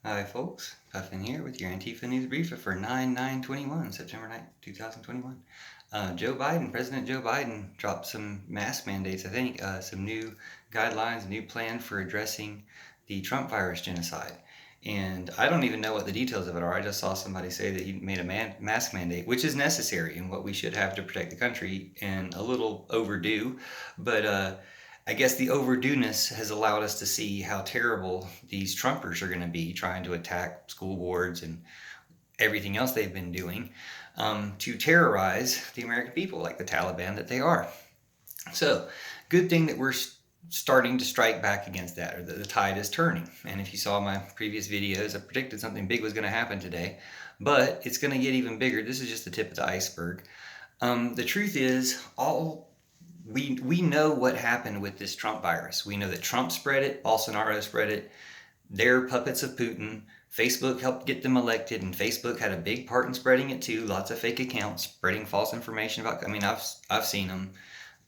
Hi folks, Puffin here with your Antifa News Briefer for 9/9/21, September 9th, 2021. President Joe Biden dropped some mask mandates, I think, some new guidelines, a new plan for addressing the Trump virus genocide. And I don't even know what the details of it are. I just saw somebody say that he made a mask mandate, which is necessary and what we should have to protect the country, and a little overdue. But I guess the overdueness has allowed us to see how terrible these Trumpers are going to be trying to attack school boards and everything else they've been doing to terrorize the American people like the Taliban that they are. So, good thing that we're starting to strike back against that, or that the tide is turning. And if you saw my previous videos, I predicted something big was going to happen today, but it's going to get even bigger. This is just the tip of the iceberg. The truth is, we know what happened with this Trump virus. We know that Trump spread it, Bolsonaro spread it. They're puppets of Putin. Facebook helped get them elected, and Facebook had a big part in spreading it too. Lots of fake accounts spreading false information about. I've seen them.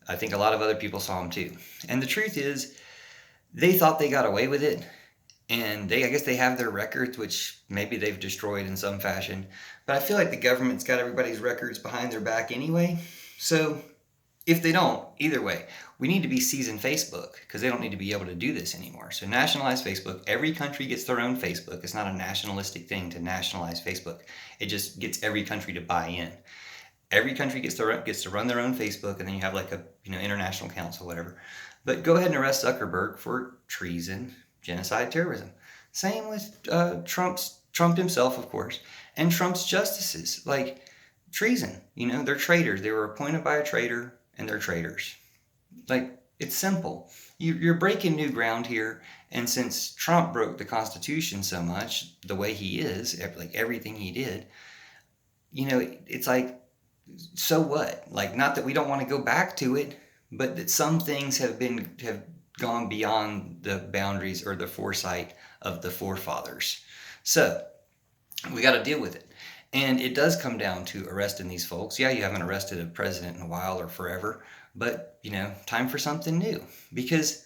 I think a lot of other people saw them too. And the truth is, they thought they got away with it, and I guess they have their records, which maybe they've destroyed in some fashion. But I feel like the government's got everybody's records behind their back anyway. So if they don't, either way, we need to be seizing Facebook because they don't need to be able to do this anymore. So nationalize Facebook. Every country gets their own Facebook. It's not a nationalistic thing to nationalize Facebook. It just gets every country to buy in. Every country gets to run their own Facebook, and then you have like a international council, whatever. But go ahead and arrest Zuckerberg for treason, genocide, terrorism. Same with Trump himself, of course, and Trump's justices. Like treason, they're traitors. They were appointed by a traitor, and they're traitors. Like, it's simple. You're breaking new ground here, and since Trump broke the Constitution so much, the way he is, like everything he did, it's like, so what? Like, not that we don't want to go back to it, but that some things have gone beyond the boundaries or the foresight of the forefathers. So we got to deal with it. And it does come down to arresting these folks. Yeah, you haven't arrested a president in a while or forever, but, time for something new. Because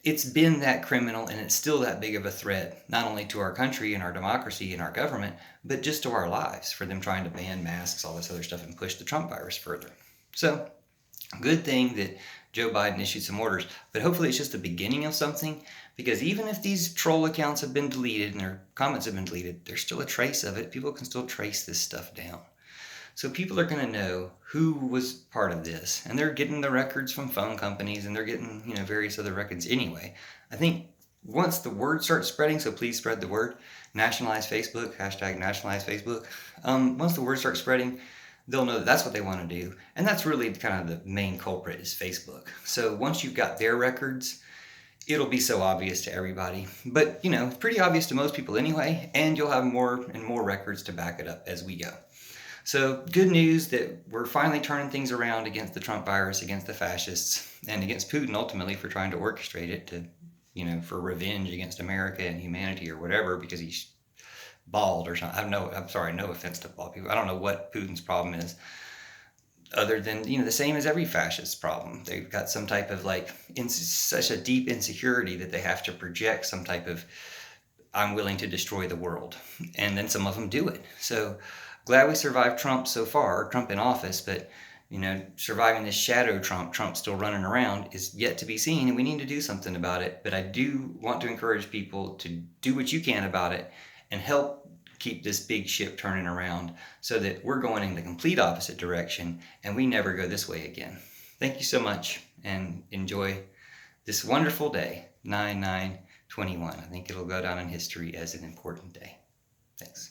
it's been that criminal, and it's still that big of a threat, not only to our country and our democracy and our government, but just to our lives, for them trying to ban masks, all this other stuff, and push the Trump virus further. So, good thing that Joe Biden issued some orders, but hopefully it's just the beginning of something, because even if these troll accounts have been deleted and their comments have been deleted, there's still a trace of it. People can still trace this stuff down. So people are going to know who was part of this, and they're getting the records from phone companies, and they're getting, various other records anyway. I think once the word starts spreading, so please spread the word, nationalize Facebook, hashtag nationalize Facebook. Once the word starts spreading, they'll know that that's what they want to do. And that's really kind of the main culprit is Facebook. So once you've got their records, it'll be so obvious to everybody. But, it's pretty obvious to most people anyway, and you'll have more and more records to back it up as we go. So good news that we're finally turning things around against the Trump virus, against the fascists, and against Putin ultimately for trying to orchestrate it to, for revenge against America and humanity or whatever, because he's bald or something. I'm sorry, no offense to bald people. I don't know what Putin's problem is, other than, the same as every fascist's problem. They've got some type of such a deep insecurity that they have to project some type of, I'm willing to destroy the world. And then some of them do it. So glad we survived Trump so far, Trump in office, but surviving this shadow Trump still running around, is yet to be seen, and we need to do something about it. But I do want to encourage people to do what you can about it and help keep this big ship turning around so that we're going in the complete opposite direction and we never go this way again. Thank you so much, and enjoy this wonderful day, 9/9/21. I think it'll go down in history as an important day. Thanks.